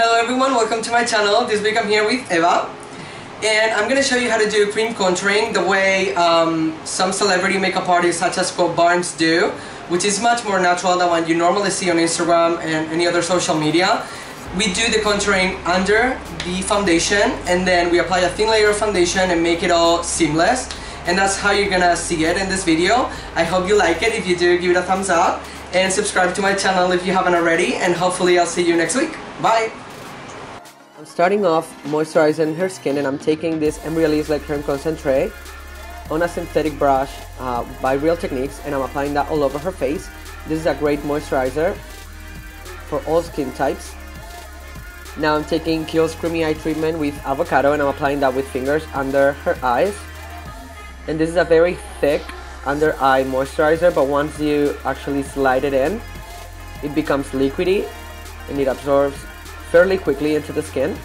Hello everyone, welcome to my channel. This week I'm here with Eva and I'm going to show you how to do cream contouring the way some celebrity makeup artists such as Scott Barnes do, which is much more natural than what you normally see on Instagram and any other social media. We do the contouring under the foundation and then we apply a thin layer of foundation and make it all seamless, and that's how you're gonna see it in this video. I hope you like it. If you do, give it a thumbs up and subscribe to my channel if you haven't already, and hopefully I'll see you next week. Bye! I'm starting off moisturizing her skin, and I'm taking this Embryolisse Lait creme concentrate on a synthetic brush by Real Techniques, and I'm applying that all over her face. This is a great moisturizer for all skin types. Now I'm taking Kiehls Creamy Eye Treatment with avocado, and I'm applying that with fingers under her eyes. And this is a very thick under eye moisturizer, but once you actually slide it in, it becomes liquidy and it absorbs fairly quickly into the skin.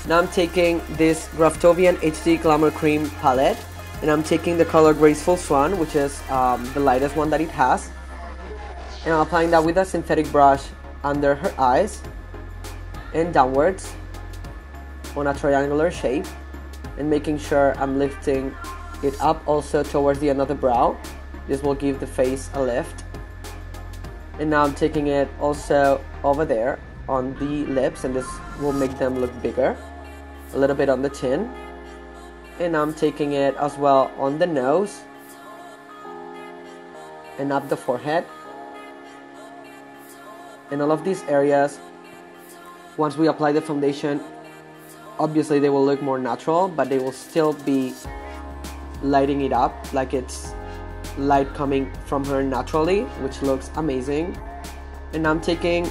Now I'm taking this Graftobian HD Glamour Cream palette, and I'm taking the color Graceful Swan, which is the lightest one that it has, and I'm applying that with a synthetic brush under her eyes and downwards on a triangular shape, and making sure I'm lifting it up also towards the end of the brow. This will give the face a lift. And now I'm taking it also over there on the lips, and this will make them look bigger, a little bit on the chin, and I'm taking it as well on the nose and up the forehead, and all of these areas. Once we apply the foundation, obviously they will look more natural, but they will still be lighting it up like it's light coming from her naturally, which looks amazing. And I'm taking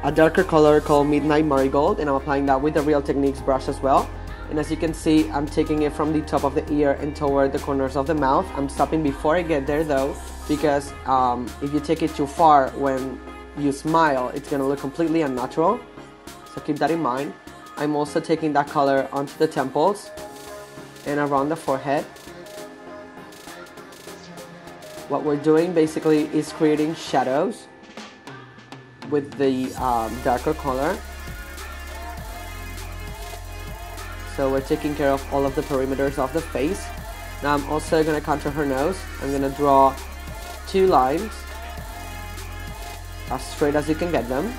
a darker color called Midnight Marigold, and I'm applying that with the Real Techniques brush as well. And as you can see, I'm taking it from the top of the ear and toward the corners of the mouth. I'm stopping before I get there though, because if you take it too far when you smile, it's gonna look completely unnatural, so keep that in mind. I'm also taking that color onto the temples and around the forehead. What we're doing basically is creating shadows with the darker color. So we're taking care of all of the perimeters of the face. Now I'm also going to contour her nose. I'm going to draw two lines as straight as you can get them.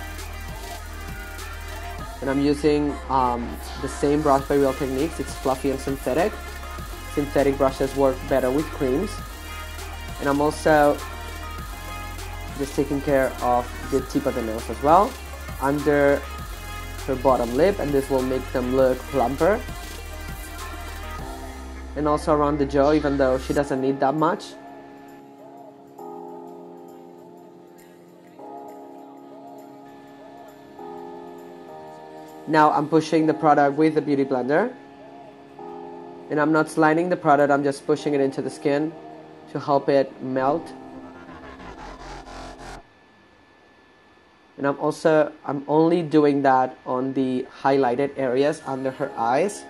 And I'm using the same brush by Real Techniques. It's fluffy and synthetic. Synthetic brushes work better with creams. And I'm also just taking care of the tip of the nose as well, under her bottom lip, and this will make them look plumper. And also around the jaw, even though she doesn't need that much. Now I'm pushing the product with the beauty blender, and I'm not sliding the product, I'm just pushing it into the skin to help it melt. And I'm only doing that on the highlighted areas under her eyes.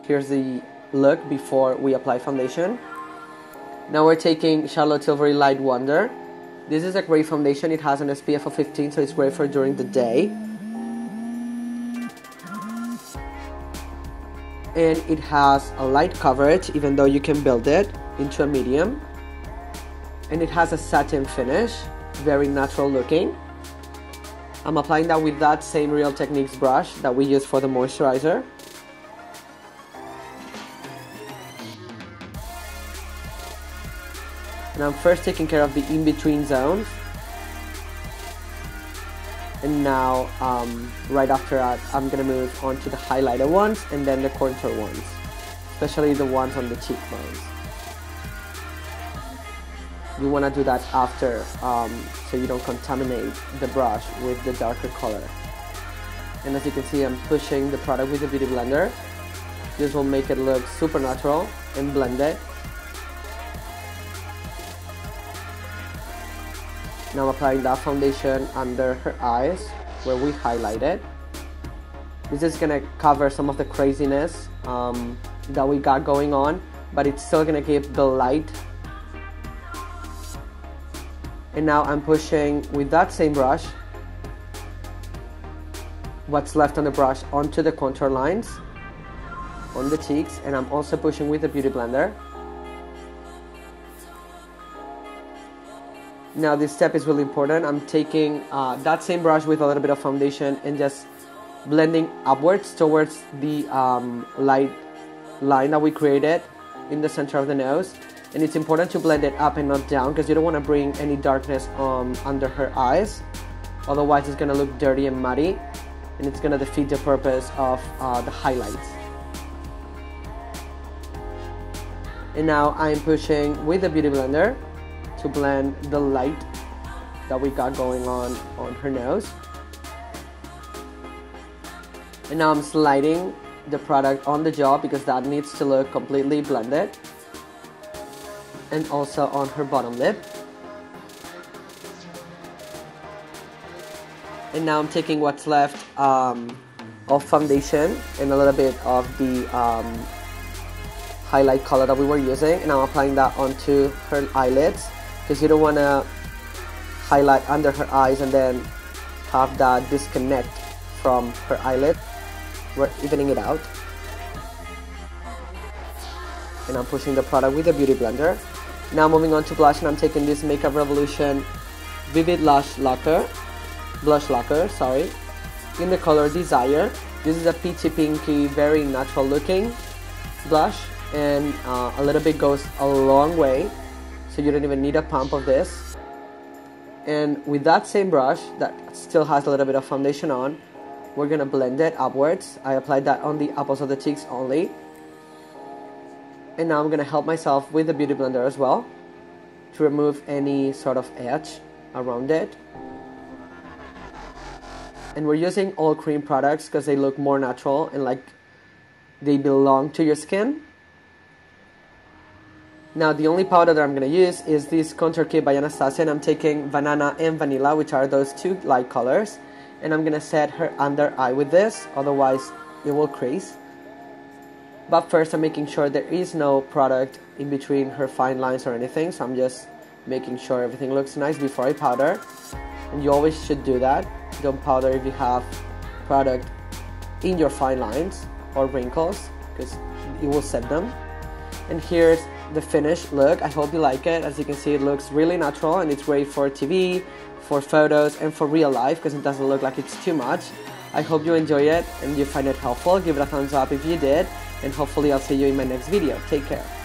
Here's the look before we apply foundation. Now we're taking Charlotte Tilbury Light Wonder. This is a great foundation. It has an SPF of 15, so it's great for during the day. And it has a light coverage, even though you can build it into a medium. And it has a satin finish, very natural looking. I'm applying that with that same Real Techniques brush that we use for the moisturizer. And I'm first taking care of the in-between zones. And now, right after that, I'm gonna move on to the highlighter ones and then the contour ones, especially the ones on the cheekbones. You want to do that after, so you don't contaminate the brush with the darker color. And as you can see, I'm pushing the product with the beauty blender. This will make it look super natural and blended. Now I'm applying that foundation under her eyes where we highlighted. This is gonna cover some of the craziness that we got going on, but it's still gonna give the light And now I'm pushing with that same brush what's left on the brush onto the contour lines on the cheeks, and I'm also pushing with the Beauty Blender. Now this step is really important. I'm taking that same brush with a little bit of foundation and just blending upwards towards the light line that we created in the center of the nose. And it's important to blend it up and not down because you don't want to bring any darkness under her eyes. Otherwise it's going to look dirty and muddy, and it's going to defeat the purpose of the highlights. And now I'm pushing with the Beauty Blender to blend the light that we got going on her nose. And now I'm sliding the product on the jaw because that needs to look completely blended, and also on her bottom lip. And now I'm taking what's left of foundation and a little bit of the highlight color that we were using, and I'm applying that onto her eyelids because you don't want to highlight under her eyes and then have that disconnect from her eyelid. We're evening it out. And I'm pushing the product with the Beauty Blender. Now moving on to blush, and I'm taking this Makeup Revolution Vivid Blush Lacquer, in the color Desire. This is a peachy pinky, very natural looking blush, and a little bit goes a long way, so you don't even need a pump of this. And with that same brush that still has a little bit of foundation on, we're gonna blend it upwards. I applied that on the apples of the cheeks only. And now I'm gonna help myself with the Beauty Blender as well to remove any sort of edge around it. And we're using all cream products because they look more natural and like they belong to your skin. Now the only powder that I'm going to use is this contour kit by Anastasia, and I'm taking Banana and Vanilla, which are those two light colors, and I'm going to set her under eye with this, otherwise it will crease. But first I'm making sure there is no product in between her fine lines or anything, so I'm just making sure everything looks nice before I powder. And you always should do that. Don't powder if you have product in your fine lines or wrinkles because it will set them. And here's the finished look. I hope you like it. As you can see, it looks really natural and it's great for TV, for photos, and for real life because it doesn't look like it's too much. I hope you enjoy it and you find it helpful. Give it a thumbs up if you did, and hopefully I'll see you in my next video. Take care.